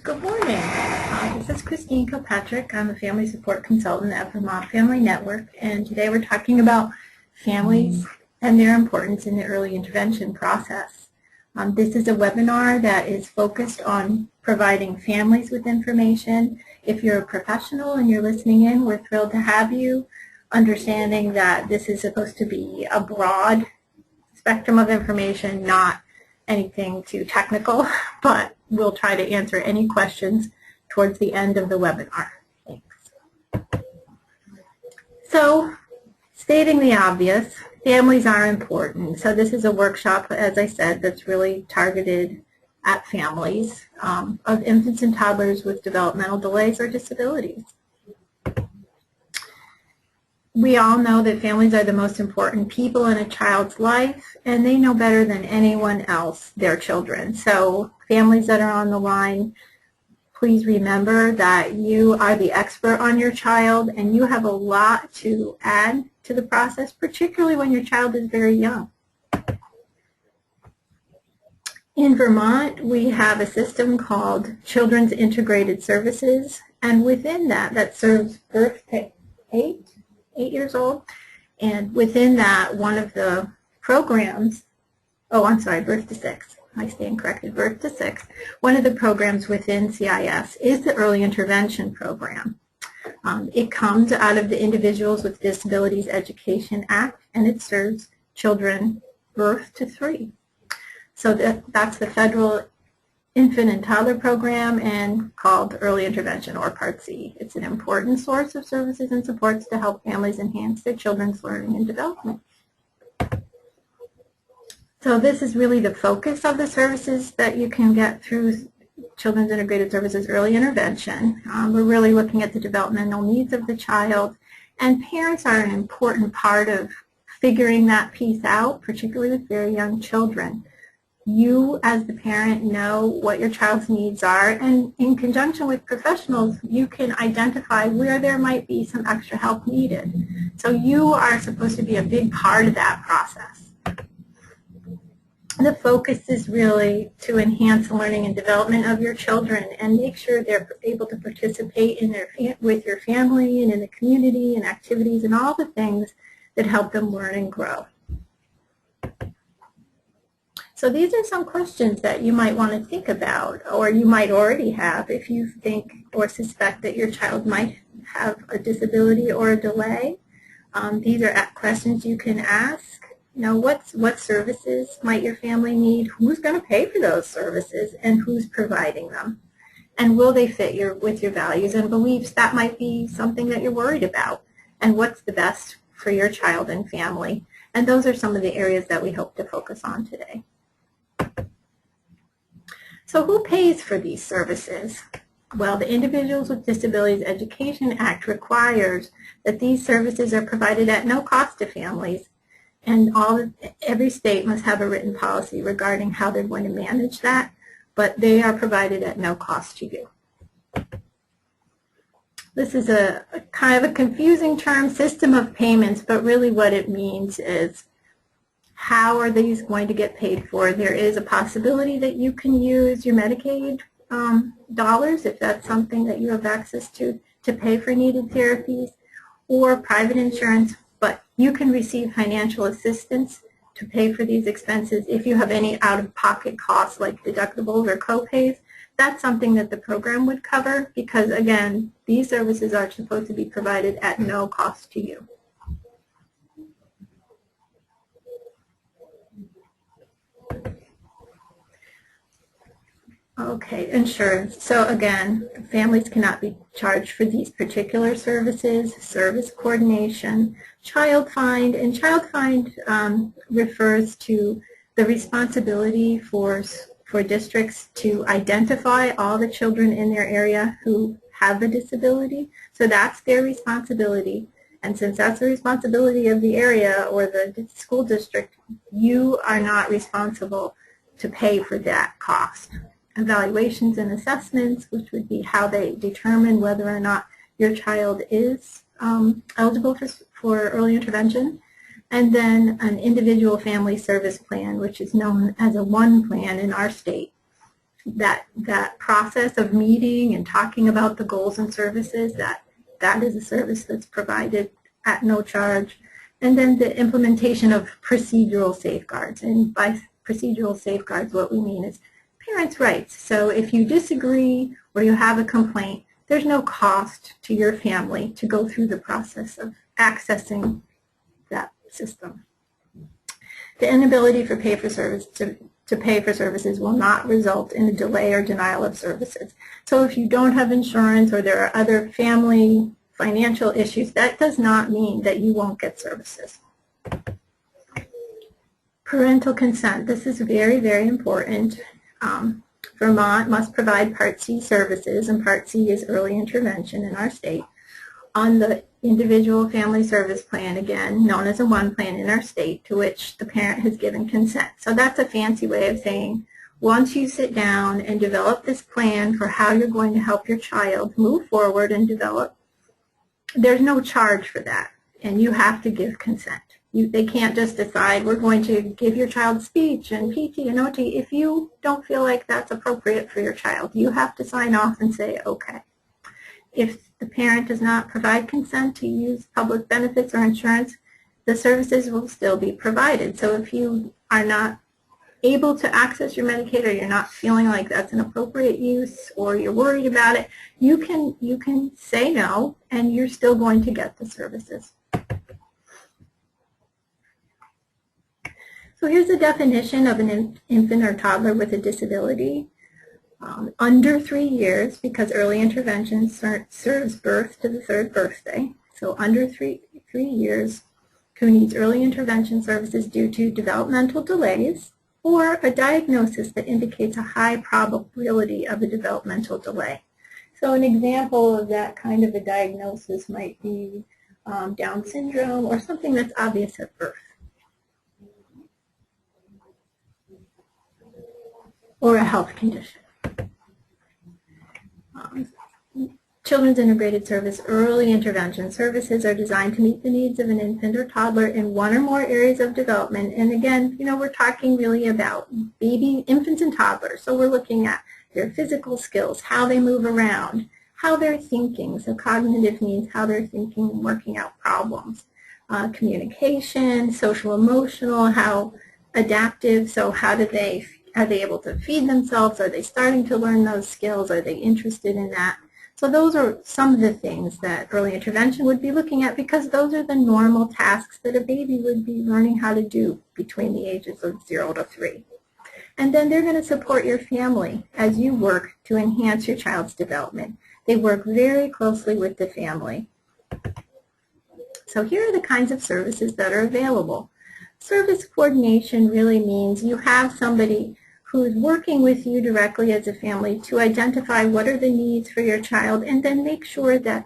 Good morning. This is Christine Kilpatrick. I'm a family support consultant at Vermont Family Network, and today we're talking about families and their importance in the early intervention process. This is a webinar that is focused on providing families with information. If you're a professional and you're listening in, we're thrilled to have you, understanding that this is supposed to be a broad spectrum of information, not anything too technical, but we'll try to answer any questions towards the end of the webinar. Thanks. So, stating the obvious, families are important. So this is a workshop, as I said, that's really targeted at families of infants and toddlers with developmental delays or disabilities. We all know that families are the most important people in a child's life, and they know better than anyone else their children. So families that are on the line, please remember that you are the expert on your child, and you have a lot to add to the process, particularly when your child is very young. In Vermont, we have a system called Children's Integrated Services, and within that serves birth to 8 years old, and within that, one of the programs, birth to 6. I stand corrected, birth to 6. One of the programs within CIS is the Early Intervention Program. It comes out of the Individuals with Disabilities Education Act, and it serves children birth to 3. So that's the federal infant and toddler program and called Early Intervention, or Part C. It's an important source of services and supports to help families enhance their children's learning and development. So this is really the focus of the services that you can get through Children's Integrated Services Early Intervention. We're really looking at the developmental needs of the child, and parents are an important part of figuring that piece out, particularly with very young children. You, as the parent, know what your child's needs are, and in conjunction with professionals, you can identify where there might be some extra help needed. So you are supposed to be a big part of that process. The focus is really to enhance the learning and development of your children and make sure they're able to participate in with your family and in the community and activities and all the things that help them learn and grow. So these are some questions that you might want to think about, or you might already have if you think or suspect that your child might have a disability or a delay. These are questions you can ask. You know, what services might your family need? Who's going to pay for those services, and who's providing them? And will they fit with your values and beliefs? That might be something that you're worried about. And what's the best for your child and family? And those are some of the areas that we hope to focus on today. So who pays for these services? Well, the Individuals with Disabilities Education Act requires that these services are provided at no cost to families, and every state must have a written policy regarding how they're going to manage that, but they are provided at no cost to you. This is a kind of a confusing term, system of payments, but really what it means is how are these going to get paid for? There is a possibility that you can use your Medicaid dollars, if that's something that you have access to pay for needed therapies, or private insurance, but you can receive financial assistance to pay for these expenses if you have any out-of-pocket costs like deductibles or co-pays. That's something that the program would cover because, again, these services are supposed to be provided at no cost to you. Okay, insurance. So again, families cannot be charged for these particular services, service coordination, child find, and child find refers to the responsibility for districts to identify all the children in their area who have a disability. So that's their responsibility. And since that's the responsibility of the area or the school district, you are not responsible to pay for that cost. Evaluations and assessments, which would be how they determine whether or not your child is eligible for early intervention. and then an individual family service plan, which is known as a one plan in our state. That process of meeting and talking about the goals and services, that is a service that's provided at no charge. And then the implementation of procedural safeguards. And by procedural safeguards, what we mean is parents' rights. So if you disagree or you have a complaint, there's no cost to your family to go through the process of accessing that system. The inability to pay for services will not result in a delay or denial of services. So if you don't have insurance or there are other family financial issues, that does not mean that you won't get services. Parental consent. This is very, very important. Vermont must provide Part C services, and Part C is early intervention in our state, on the individual family service plan, again, known as a one plan in our state, to which the parent has given consent. So that's a fancy way of saying, once you sit down and develop this plan for how you're going to help your child move forward and develop, there's no charge for that, and you have to give consent. They can't just decide, we're going to give your child speech and PT and OT. If you don't feel like that's appropriate for your child, you have to sign off and say, okay. If the parent does not provide consent to use public benefits or insurance, the services will still be provided. So if you are not able to access your Medicaid, or you're not feeling like that's an appropriate use, or you're worried about it, you can say no, and you're still going to get the services. So here's a definition of an infant or toddler with a disability. Under 3 years, because early intervention serves birth to the third birthday. So under three years, who needs early intervention services due to developmental delays or a diagnosis that indicates a high probability of a developmental delay. So an example of that kind of a diagnosis might be Down syndrome or something that's obvious at birth. Or a health condition. Children's Integrated Service early intervention services are designed to meet the needs of an infant or toddler in one or more areas of development. And again, we're talking really about infants and toddlers. So we're looking at their physical skills, how they move around, how they're thinking. So cognitive means how they're thinking and working out problems. Communication, social emotional, how adaptive, so are they able to feed themselves? Are they starting to learn those skills? Are they interested in that? So those are some of the things that early intervention would be looking at, because those are the normal tasks that a baby would be learning how to do between the ages of 0 to 3. And then they're going to support your family as you work to enhance your child's development. They work very closely with the family. So here are the kinds of services that are available. Service coordination really means you have somebody who's working with you directly as a family to identify what are the needs for your child, and then make sure that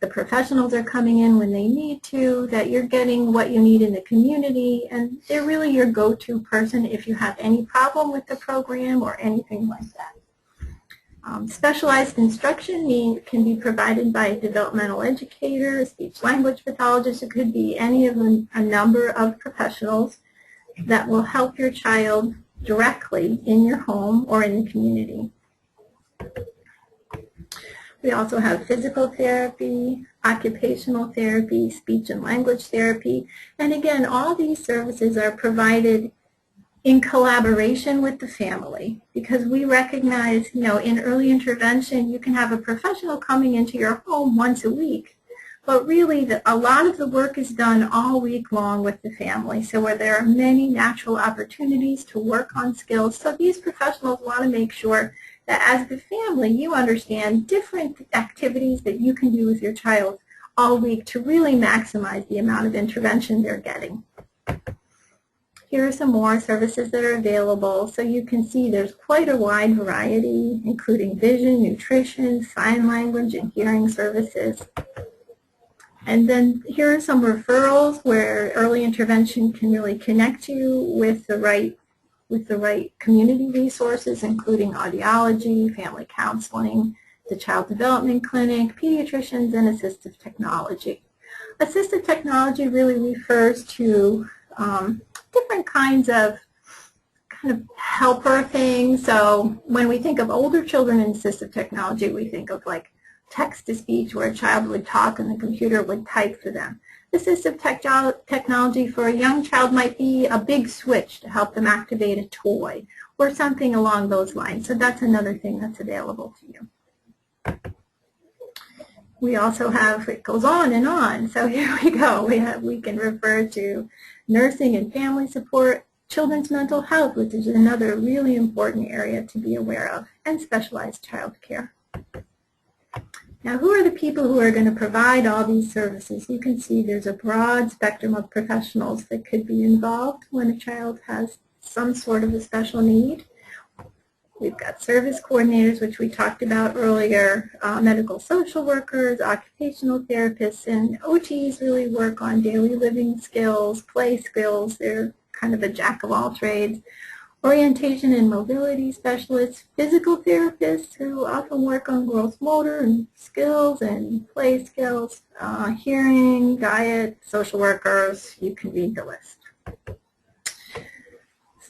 the professionals are coming in when they need to, that you're getting what you need in the community, and they're really your go-to person if you have any problem with the program or anything like that. Specialized instruction can be provided by a developmental educator, a speech-language pathologist. It could be any of a number of professionals that will help your child directly in your home or in the community. We also have physical therapy, occupational therapy, speech and language therapy, and again, all these services are provided in collaboration with the family, because we recognize, in early intervention, you can have a professional coming into your home once a week, but really a lot of the work is done all week long with the family, so where there are many natural opportunities to work on skills. So these professionals want to make sure that as the family, you understand different activities that you can do with your child all week to really maximize the amount of intervention they're getting. Here are some more services that are available. So you can see there's quite a wide variety, including vision, nutrition, sign language, and hearing services. And then here are some referrals where early intervention can really connect you with the right community resources, including audiology, family counseling, the child development clinic, pediatricians, and assistive technology. Assistive technology really refers to different kinds of kind of helper things. So when we think of older children in assistive technology, we think of like text-to-speech, where a child would talk and the computer would type for them. Assistive technology for a young child might be a big switch to help them activate a toy or something along those lines. So that's another thing that's available to you. We also have, it goes on and on. So here we go. We can refer to nursing and family support, children's mental health, which is another really important area to be aware of, and specialized child care. Now, who are the people who are going to provide all these services? You can see there's a broad spectrum of professionals that could be involved when a child has some sort of a special need. We've got service coordinators, which we talked about earlier, medical social workers, occupational therapists, and OTs really work on daily living skills, play skills. They're kind of a jack of all trades. Orientation and mobility specialists, physical therapists who often work on gross motor and skills and play skills, hearing, diet, social workers. You can read the list.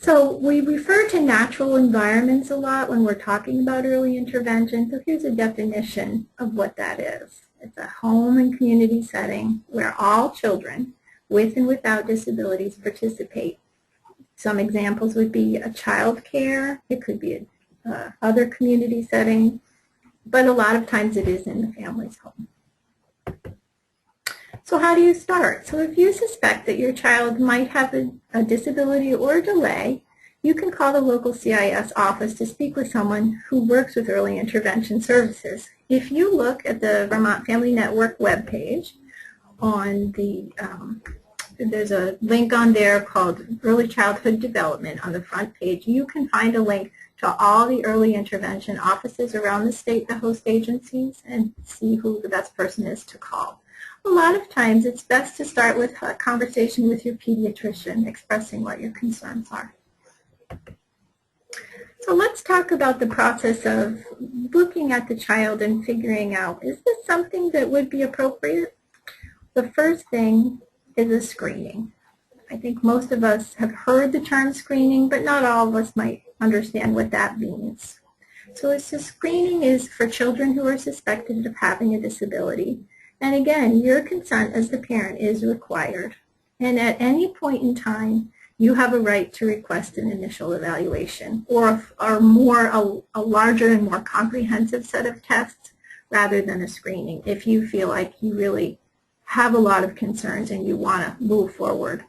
So we refer to natural environments a lot when we're talking about early intervention. So here's a definition of what that is. It's a home and community setting where all children with and without disabilities participate. Some examples would be a child care. It could be other community setting, but a lot of times it is in the family's home. So how do you start? So if you suspect that your child might have a disability or a delay, you can call the local CIS office to speak with someone who works with early intervention services. If you look at the Vermont Family Network webpage, on the there's a link on there called Early Childhood Development on the front page. You can find a link to all the early intervention offices around the state, the host agencies, and see who the best person is to call. A lot of times it's best to start with a conversation with your pediatrician expressing what your concerns are. So let's talk about the process of looking at the child and figuring out, is this something that would be appropriate? The first thing is a screening. I think most of us have heard the term screening, but not all of us might understand what that means. So a screening is for children who are suspected of having a disability. And again, your consent as the parent is required. And at any point in time, you have a right to request an initial evaluation or a larger and more comprehensive set of tests rather than a screening if you feel like you really have a lot of concerns and you want to move forward.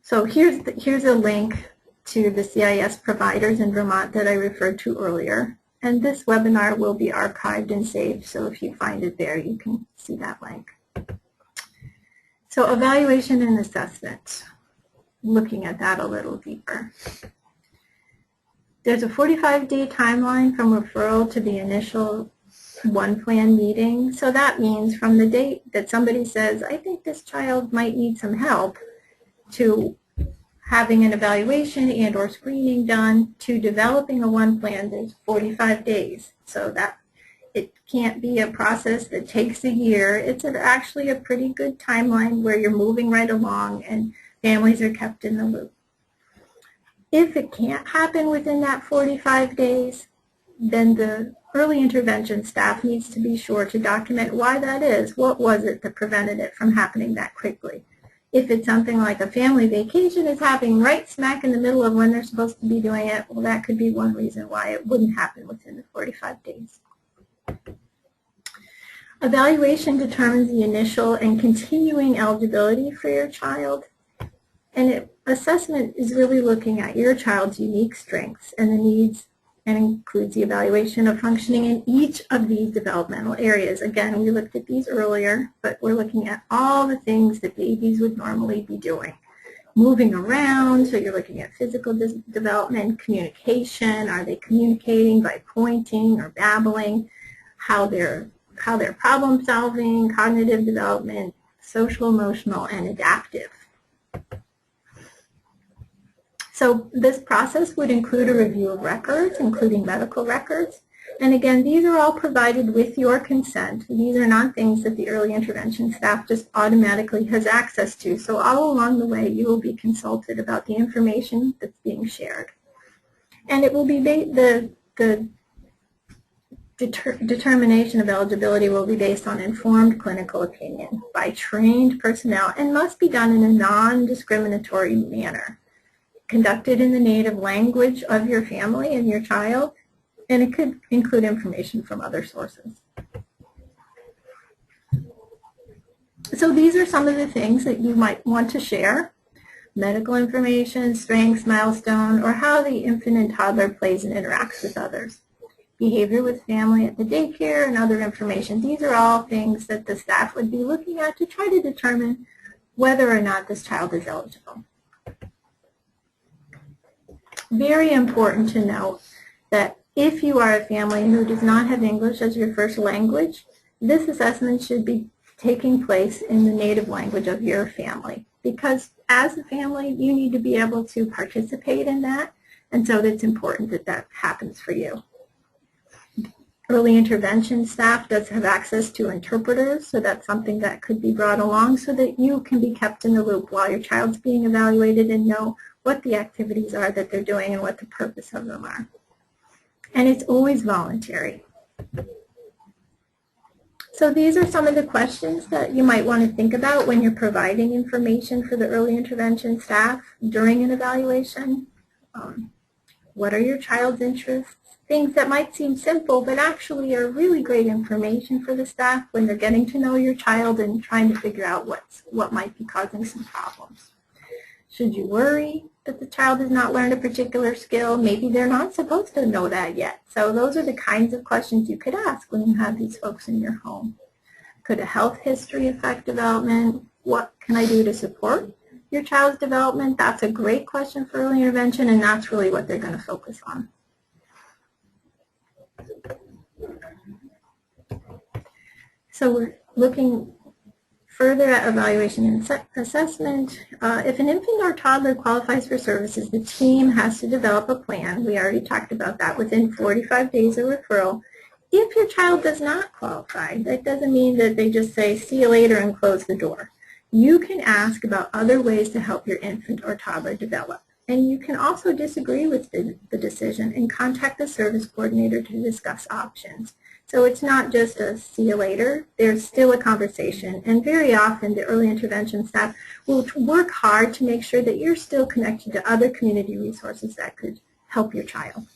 So here's a link to the CIS providers in Vermont that I referred to earlier. And this webinar will be archived and saved, so if you find it there, you can see that link. So evaluation and assessment, looking at that a little deeper. There's a 45-day timeline from referral to the initial one-plan meeting. So that means from the date that somebody says, I think this child might need some help, to having an evaluation and or screening done to developing a one plan, there's 45 days. So that it can't be a process that takes a year. It's actually a pretty good timeline where you're moving right along and families are kept in the loop. If it can't happen within that 45 days, then the early intervention staff needs to be sure to document why that is. What was it that prevented it from happening that quickly? If it's something like a family vacation is happening right smack in the middle of when they're supposed to be doing it, well, that could be one reason why it wouldn't happen within the 45 days. Evaluation determines the initial and continuing eligibility for your child. And assessment is really looking at your child's unique strengths and the needs, and includes the evaluation of functioning in each of these developmental areas. Again, we looked at these earlier, but we're looking at all the things that babies would normally be doing. Moving around, so you're looking at physical development, communication, are they communicating by pointing or babbling, how they're problem solving, cognitive development, social, emotional, and adaptive. So this process would include a review of records, including medical records, And again, these are all provided with your consent. These are not things that the early intervention staff just automatically has access to. So all along the way, you will be consulted about the information that's being shared. And it will be the determination of eligibility will be based on informed clinical opinion by trained personnel and must be done in a non-discriminatory manner, conducted in the native language of your family and your child, and it could include information from other sources. So these are some of the things that you might want to share: medical information, strengths, milestone, or how the infant and toddler plays and interacts with others. Behavior with family at the daycare and other information. These are all things that the staff would be looking at to try to determine whether or not this child is eligible. Very important to note that if you are a family who does not have English as your first language, this assessment should be taking place in the native language of your family, because as a family you need to be able to participate in that, and so it's important that that happens for you. Early intervention staff does have access to interpreters, so that's something that could be brought along so that you can be kept in the loop while your child's being evaluated and know what the activities are that they're doing and what the purpose of them are. And it's always voluntary. So these are some of the questions that you might want to think about when you're providing information for the early intervention staff during an evaluation. What are your child's interests? Things that might seem simple but actually are really great information for the staff when they're getting to know your child and trying to figure out what might be causing some problems. Should you worry that the child has not learned a particular skill? Maybe they're not supposed to know that yet. So those are the kinds of questions you could ask when you have these folks in your home. Could a health history affect development? What can I do to support your child's development? That's a great question for early intervention, and that's really what they're going to focus on. So we're looking further at evaluation and assessment. If an infant or toddler qualifies for services, the team has to develop a plan. We already talked about that within 45 days of referral. If your child does not qualify, that doesn't mean that they just say, see you later and close the door. You can ask about other ways to help your infant or toddler develop. And you can also disagree with the decision and contact the service coordinator to discuss options. So it's not just a see you later, there's still a conversation. And very often the early intervention staff will work hard to make sure that you're still connected to other community resources that could help your child.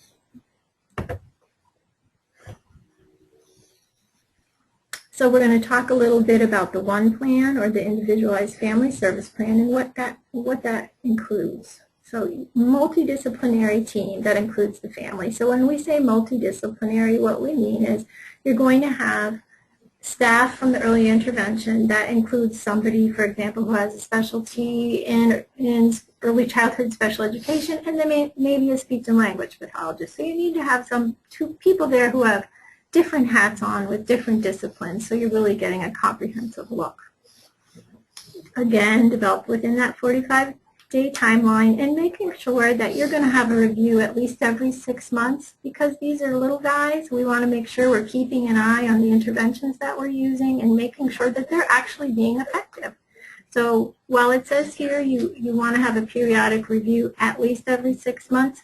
So we're going to talk a little bit about the one plan, or the individualized family service plan, and what that includes. So multidisciplinary team, that includes the family. So when we say multidisciplinary, what we mean is you're going to have staff from the early intervention. That includes somebody, for example, who has a specialty in early childhood special education, and then maybe a speech and language pathologist. So you need to have two people there who have different hats on with different disciplines, so you're really getting a comprehensive look. Again, developed within that 45-day timeline, and making sure that you're going to have a review at least every 6 months, because these are little guys. We want to make sure we're keeping an eye on the interventions that we're using and making sure that they're actually being effective. So while it says here you want to have a periodic review at least every 6 months,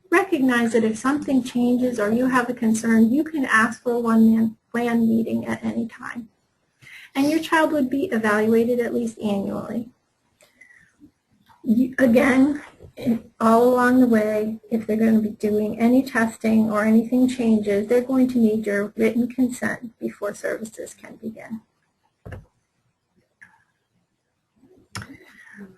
recognize that if something changes or you have a concern, you can ask for a one-man plan meeting at any time. And your child would be evaluated at least annually. Again, all along the way, if they're going to be doing any testing or anything changes, they're going to need your written consent before services can begin.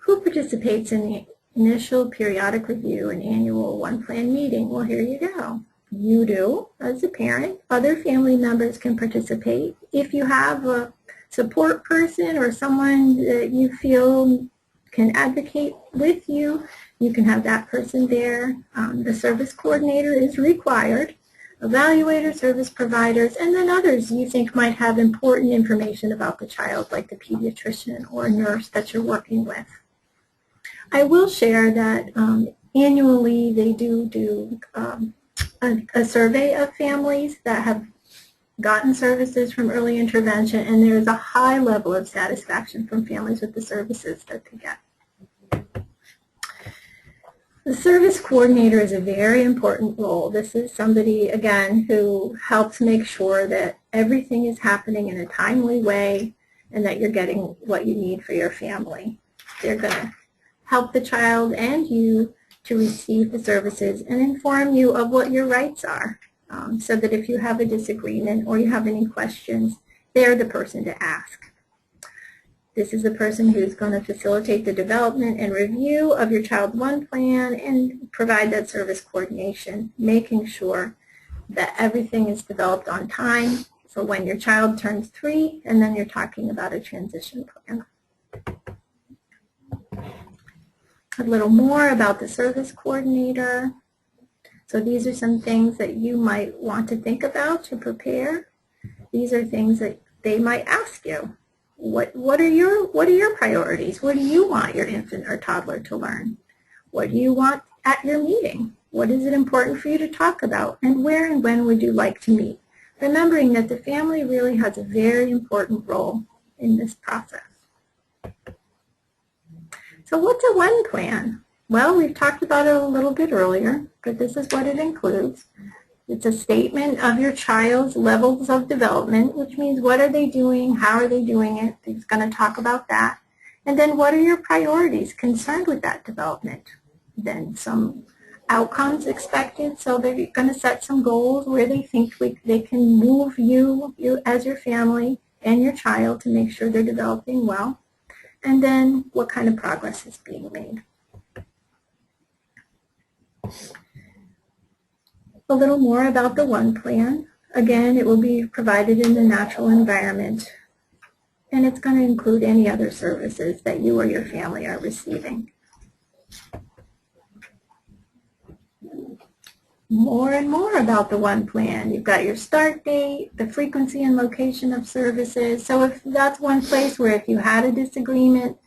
Who participates in the initial periodic review and annual one-plan meeting? Well, here you go. You do as a parent. Other family members can participate. If you have a support person or someone that you feel can advocate with you, you can have that person there. The service coordinator is required, evaluator, service providers, and then others you think might have important information about the child, like the pediatrician or nurse that you're working with. I will share that annually they do a survey of families that have gotten services from early intervention, and there is a high level of satisfaction from families with the services that they get. The service coordinator is a very important role. This is somebody, again, who helps make sure that everything is happening in a timely way and that you're getting what you need for your family. They're going to help the child and you to receive the services and inform you of what your rights are, so that if you have a disagreement or you have any questions, they're the person to ask. This is the person who's going to facilitate the development and review of your Child 1 plan and provide that service coordination, making sure that everything is developed on time for when your child turns 3, and then you're talking about a transition plan. A little more about the service coordinator. So these are some things that you might want to think about to prepare. These are things that they might ask you. What are your priorities? What do you want your infant or toddler to learn? What do you want at your meeting? What is it important for you to talk about? And where and when would you like to meet? Remembering that the family really has a very important role in this process. So what's a 1 plan? Well, we've talked about it a little bit earlier, but this is what it includes. It's a statement of your child's levels of development, which means what are they doing, how are they doing it. It's going to talk about that. And then what are your priorities concerned with that development? Then some outcomes expected, so they're going to set some goals where they think they can move you as your family and your child to make sure they're developing well. And then what kind of progress is being made. A little more about the 1 plan. Again, it will be provided in the natural environment, and it's going to include any other services that you or your family are receiving. More and more about the 1 plan. You've got your start date, the frequency and location of services. So if that's one place where if you had a disagreement,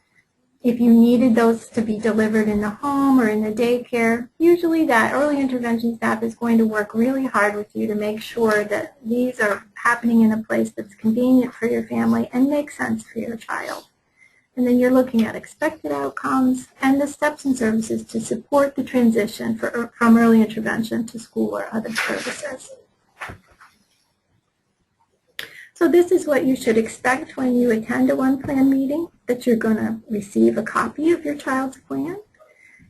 if you needed those to be delivered in the home or in the daycare, usually that early intervention staff is going to work really hard with you to make sure that these are happening in a place that's convenient for your family and makes sense for your child. And then you're looking at expected outcomes and the steps and services to support the transition from early intervention to school or other services. So this is what you should expect when you attend a 1 plan meeting, that you're going to receive a copy of your child's plan.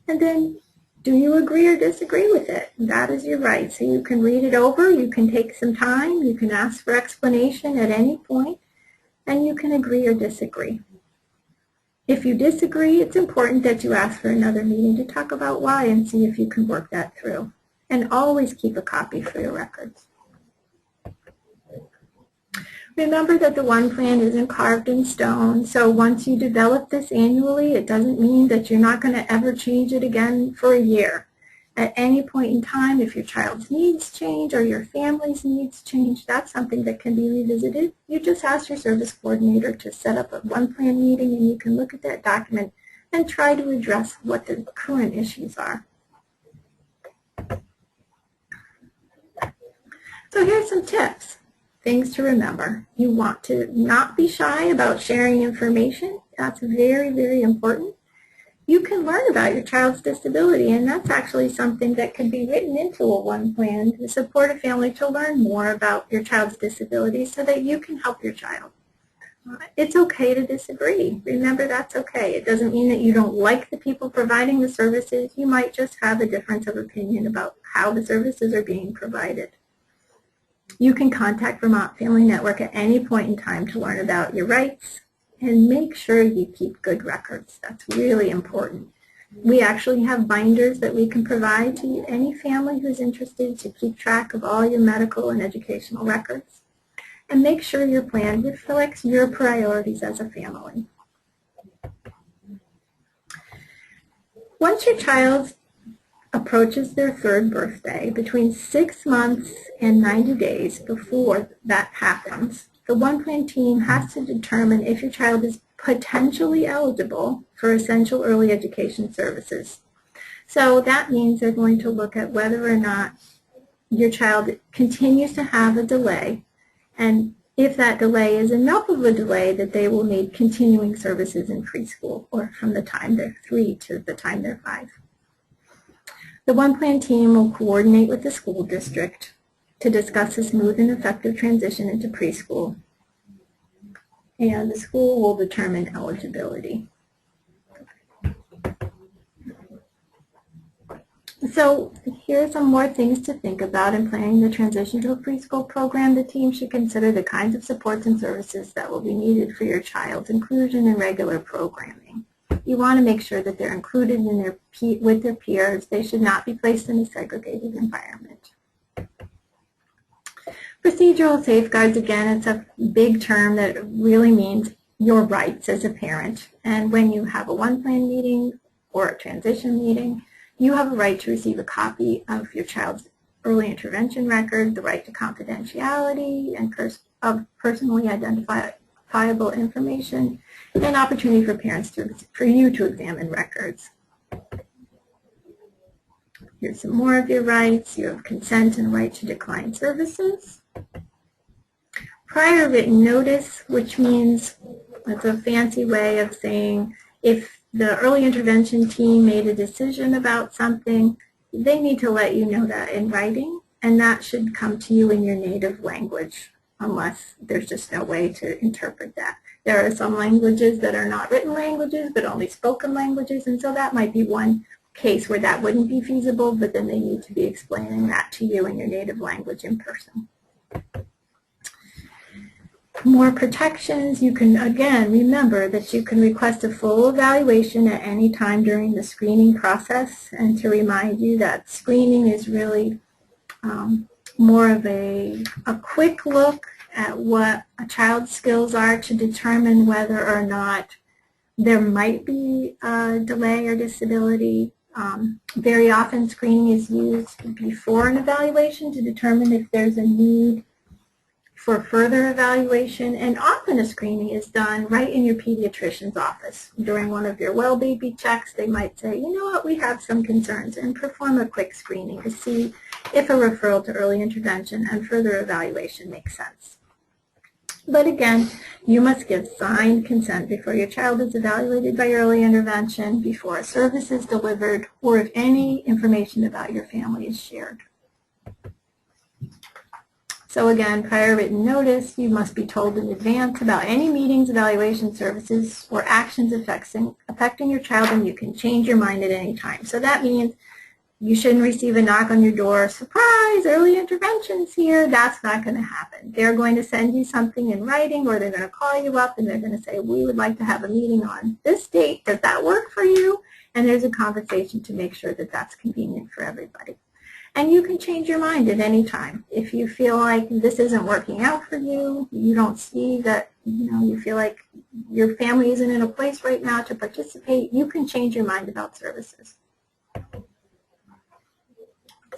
And then do you agree or disagree with it? That is your right. So you can read it over, you can take some time, you can ask for explanation at any point, and you can agree or disagree. If you disagree, it's important that you ask for another meeting to talk about why and see if you can work that through. And always keep a copy for your records. Remember that the 1 plan isn't carved in stone, so once you develop this annually, it doesn't mean that you're not going to ever change it again for a year. At any point in time, if your child's needs change or your family's needs change, that's something that can be revisited. You just ask your service coordinator to set up a 1 plan meeting, and you can look at that document and try to address what the current issues are. So here's some tips. Things to remember. You want to not be shy about sharing information. That's very, very important. You can learn about your child's disability, and that's actually something that can be written into a 1 plan to support a family to learn more about your child's disability so that you can help your child. It's okay to disagree. Remember, that's okay. It doesn't mean that you don't like the people providing the services. You might just have a difference of opinion about how the services are being provided. You can contact Vermont Family Network at any point in time to learn about your rights, and make sure you keep good records. That's really important. We actually have binders that we can provide to any family who's interested to keep track of all your medical and educational records. And make sure your plan reflects your priorities as a family. Once your child approaches their 3rd birthday, between 6 months and 90 days before that happens, the 1 plan team has to determine if your child is potentially eligible for essential early education services. So that means they're going to look at whether or not your child continues to have a delay, and if that delay is enough of a delay that they will need continuing services in preschool or from the time they're 3 to the time they're 5. The One Plan team will coordinate with the school district to discuss a smooth and effective transition into preschool, and the school will determine eligibility. So here are some more things to think about in planning the transition to a preschool program. The team should consider the kinds of supports and services that will be needed for your child's inclusion in regular programming. You want to make sure that they're included in with their peers. They should not be placed in a segregated environment. Procedural safeguards, again, it's a big term that really means your rights as a parent. And when you have a One Plan meeting or a transition meeting, you have a right to receive a copy of your child's early intervention record, the right to confidentiality and of personally identifiable information, and an opportunity for parents for you to examine records. Here's some more of your rights. You have consent and right to decline services. Prior written notice, which means it's a fancy way of saying if the early intervention team made a decision about something, they need to let you know that in writing, and that should come to you in your native language, unless there's just no way to interpret that. There are some languages that are not written languages, but only spoken languages, and so that might be one case where that wouldn't be feasible, but then they need to be explaining that to you in your native language in person. More protections. You can, again, remember that you can request a full evaluation at any time during the screening process, and to remind you that screening is really more of a quick look at what a child's skills are to determine whether or not there might be a delay or disability. Very often screening is used before an evaluation to determine if there's a need for further evaluation, and often a screening is done right in your pediatrician's office. During one of your well baby checks, they might say, you know what, we have some concerns, and perform a quick screening to see if a referral to early intervention and further evaluation makes sense. But again, you must give signed consent before your child is evaluated by early intervention, before a service is delivered, or if any information about your family is shared. So again, prior written notice, you must be told in advance about any meetings, evaluation services, or actions affecting your child, and you can change your mind at any time. So that means you shouldn't receive a knock on your door, surprise, early intervention's here. That's not going to happen. They're going to send you something in writing, or they're going to call you up and they're going to say, we would like to have a meeting on this date. Does that work for you? And there's a conversation to make sure that that's convenient for everybody. And you can change your mind at any time. If you feel like this isn't working out for you, you don't see that, you feel like your family isn't in a place right now to participate, you can change your mind about services.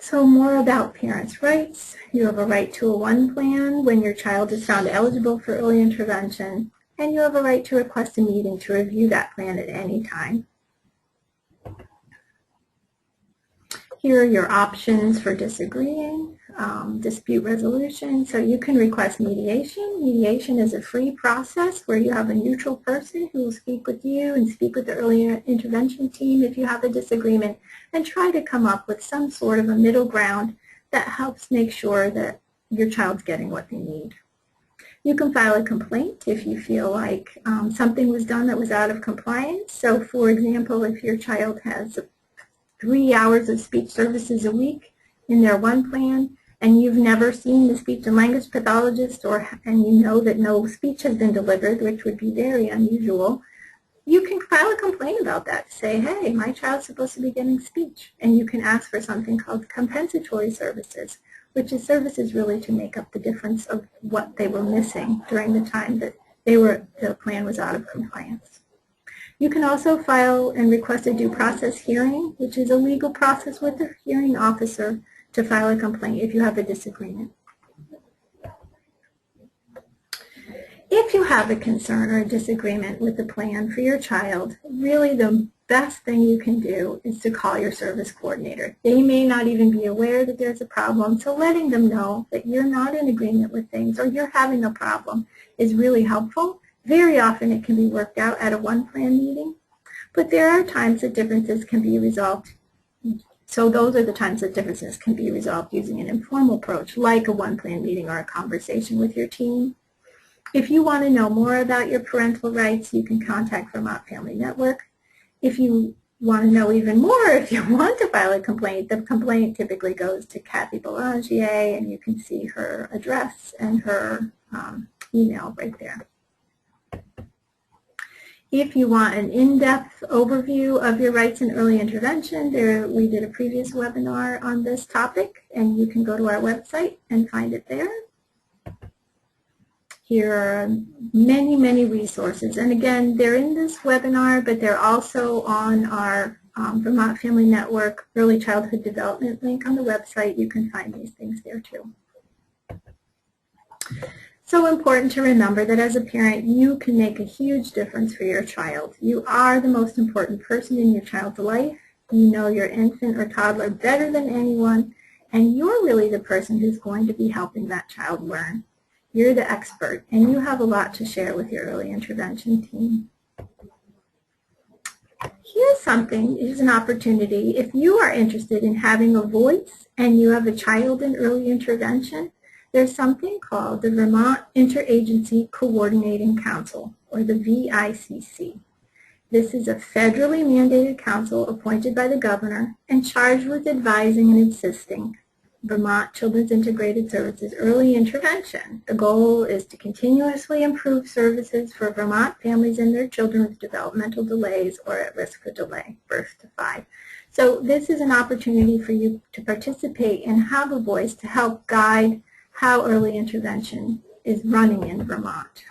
So more about parents' rights. You have a right to a One Plan when your child is found eligible for early intervention, and you have a right to request a meeting to review that plan at any time. Here are your options for disagreeing, dispute resolution. So you can request mediation. Mediation is a free process where you have a neutral person who will speak with you and speak with the early intervention team if you have a disagreement, and try to come up with some sort of a middle ground that helps make sure that your child's getting what they need. You can file a complaint if you feel like something was done that was out of compliance. So for example, if your child has 3 hours of speech services a week in their One Plan, and you've never seen the speech and language pathologist, and you know that no speech has been delivered, which would be very unusual, you can file a complaint about that. Say, hey, my child's supposed to be getting speech, and you can ask for something called compensatory services, which is services really to make up the difference of what they were missing during the time that the plan was out of compliance. You can also file and request a due process hearing, which is a legal process with the hearing officer to file a complaint if you have a disagreement. If you have a concern or a disagreement with the plan for your child, really the best thing you can do is to call your service coordinator. They may not even be aware that there's a problem, so letting them know that you're not in agreement with things or you're having a problem is really helpful. Very often it can be worked out at a one-plan meeting, but there are times that differences can be resolved. So those are the times that differences can be resolved using an informal approach, like a one-plan meeting or a conversation with your team. If you want to know more about your parental rights, you can contact Vermont Family Network. If you want to know even more, if you want to file a complaint, the complaint typically goes to Kathy Belanger, and you can see her address and her email right there. If you want an in-depth overview of your rights in early intervention, we did a previous webinar on this topic, and you can go to our website and find it there. Here are many, many resources. And again, they're in this webinar, but they're also on our Vermont Family Network Early Childhood Development link on the website. You can find these things there too. So important to remember that as a parent, you can make a huge difference for your child. You are the most important person in your child's life. You know your infant or toddler better than anyone, and you're really the person who's going to be helping that child learn. You're the expert, and you have a lot to share with your early intervention team. Here's an opportunity. If you are interested in having a voice and you have a child in early intervention, there's something called the Vermont Interagency Coordinating Council, or the VICC. This is a federally mandated council appointed by the governor and charged with advising and assisting Vermont Children's Integrated Services early intervention. The goal is to continuously improve services for Vermont families and their children with developmental delays or at risk for delay, birth to 5. So this is an opportunity for you to participate and have a voice to help guide how early intervention is running in Vermont.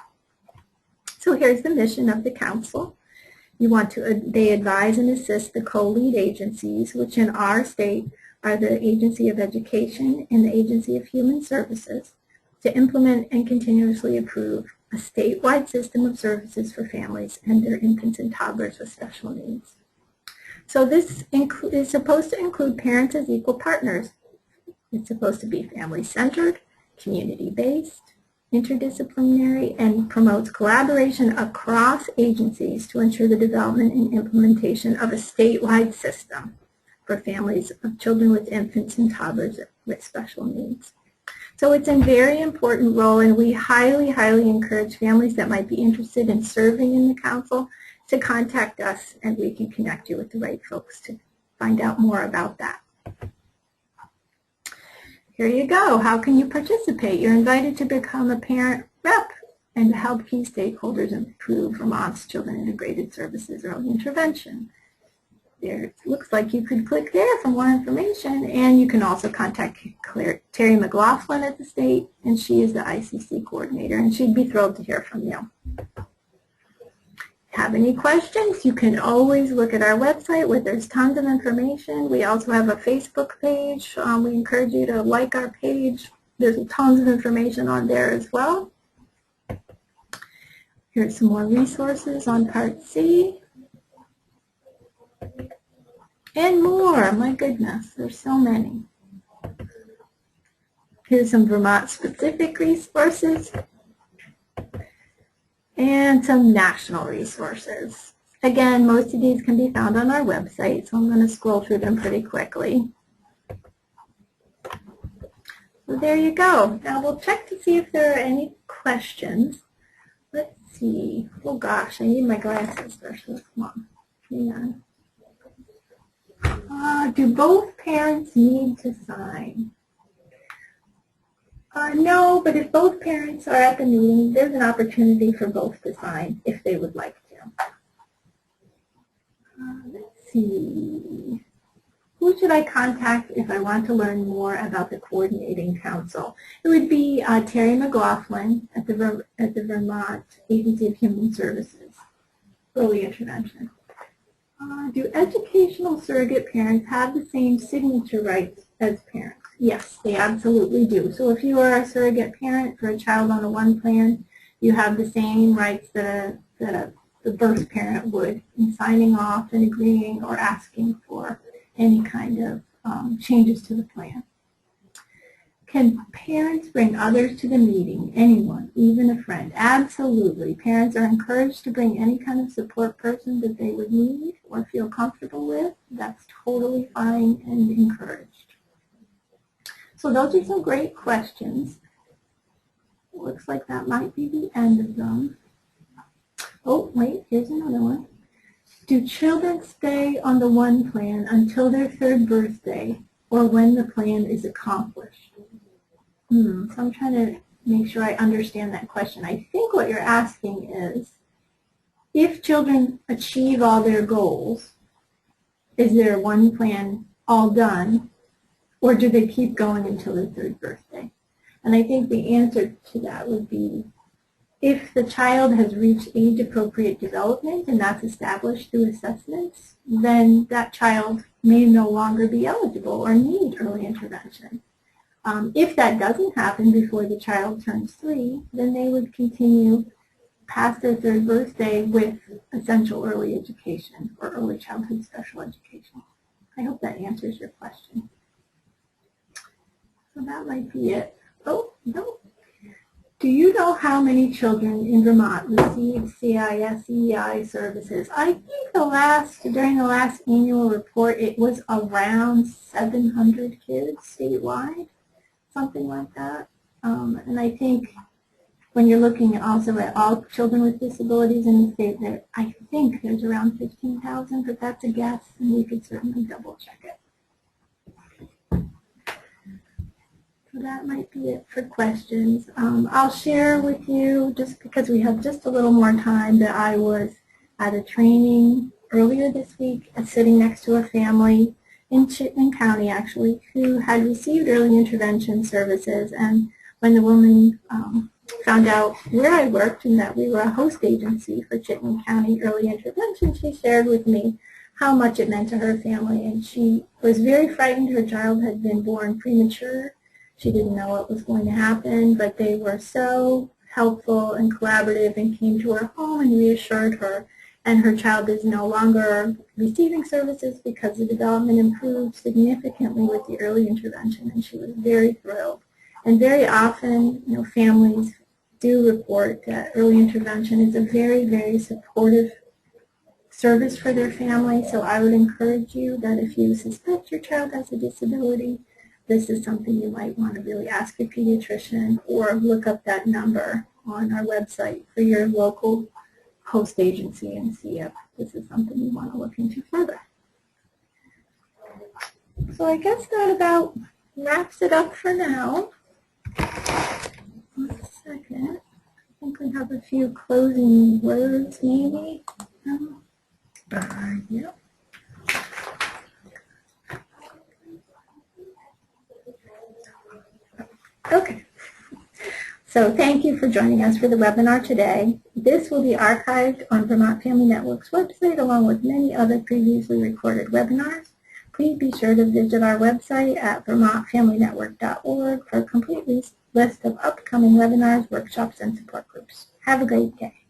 So here's the mission of the council. They advise and assist the co-lead agencies, which in our state are the Agency of Education and the Agency of Human Services, to implement and continuously improve a statewide system of services for families and their infants and toddlers with special needs. So this is supposed to include parents as equal partners. It's supposed to be family-centered, community-based, interdisciplinary, and promotes collaboration across agencies to ensure the development and implementation of a statewide system for families of children with infants and toddlers with special needs. So it's a very important role, and we highly, highly encourage families that might be interested in serving in the council to contact us, and we can connect you with the right folks to find out more about that. Here you go. How can you participate? You're invited to become a parent rep and to help key stakeholders improve Vermont's Children Integrated Services early intervention. There, it looks like you could click there for more information, and you can also contact Terry McLaughlin at the state, and she is the ICC coordinator, and she'd be thrilled to hear from you. Have any questions? You can always look at our website where there's tons of information. We also have a Facebook page. We encourage you to like our page. There's tons of information on there as well. Here's some more resources on Part C. And more. My goodness, there's so many. Here's some Vermont-specific resources and some national resources. Again, most of these can be found on our website, so I'm going to scroll through them pretty quickly. So there you go. Now we'll check to see if there are any questions. Let's see. Oh gosh, I need my glasses first. Come on. Hang on. Do both parents need to sign? No, but if both parents are at the meeting, there's an opportunity for both to sign if they would like to. Let's see. Who should I contact if I want to learn more about the coordinating council? It would be Terry McLaughlin at the Vermont Agency of Human Services, early intervention. Do educational surrogate parents have the same signature rights as parents? Yes, they absolutely do. So if you are a surrogate parent for a child on a one plan, you have the same rights that a the birth parent would in signing off and agreeing or asking for any kind of changes to the plan. Can parents bring others to the meeting? Anyone, even a friend? Absolutely. Parents are encouraged to bring any kind of support person that they would need or feel comfortable with. That's totally fine and encouraged. So those are some great questions. Looks like that might be the end of them. Oh, wait, here's another one. Do children stay on the one plan until their 3rd birthday or when the plan is accomplished? So I'm trying to make sure I understand that question. I think what you're asking is, if children achieve all their goals, is their one plan all done, or do they keep going until their 3rd birthday? And I think the answer to that would be, if the child has reached age-appropriate development and that's established through assessments, then that child may no longer be eligible or need early intervention. If that doesn't happen before the child turns 3, then they would continue past their 3rd birthday with essential early education or early childhood special education. I hope that answers your question. So that might be it. Oh, no. Do you know how many children in Vermont receive CIS-EI services? I think during the last annual report, it was around 700 kids statewide, something like that. And I think when you're looking also at all children with disabilities in the state, I think there's around 15,000, but that's a guess, and we could certainly double check it. So that might be it for questions. I'll share with you, just because we have just a little more time, that I was at a training earlier this week sitting next to a family in Chittenden County, actually, who had received early intervention services. And when the woman found out where I worked and that we were a host agency for Chittenden County early intervention, she shared with me how much it meant to her family. And she was very frightened. Her child had been born premature. She didn't know what was going to happen, but they were so helpful and collaborative and came to her home and reassured her. And her child is no longer receiving services because the development improved significantly with the early intervention, and she was very thrilled. And very often, families do report that early intervention is a very, very supportive service for their family. So I would encourage you that if you suspect your child has a disability, this is something you might want to really ask your pediatrician, or look up that number on our website for your local host agency and see if this is something you want to look into further. So I guess that about wraps it up for now. 1 second. I think we have a few closing words maybe. Yep. Okay. So thank you for joining us for the webinar today. This will be archived on Vermont Family Network's website along with many other previously recorded webinars. Please be sure to visit our website at vermontfamilynetwork.org for a complete list of upcoming webinars, workshops, and support groups. Have a great day.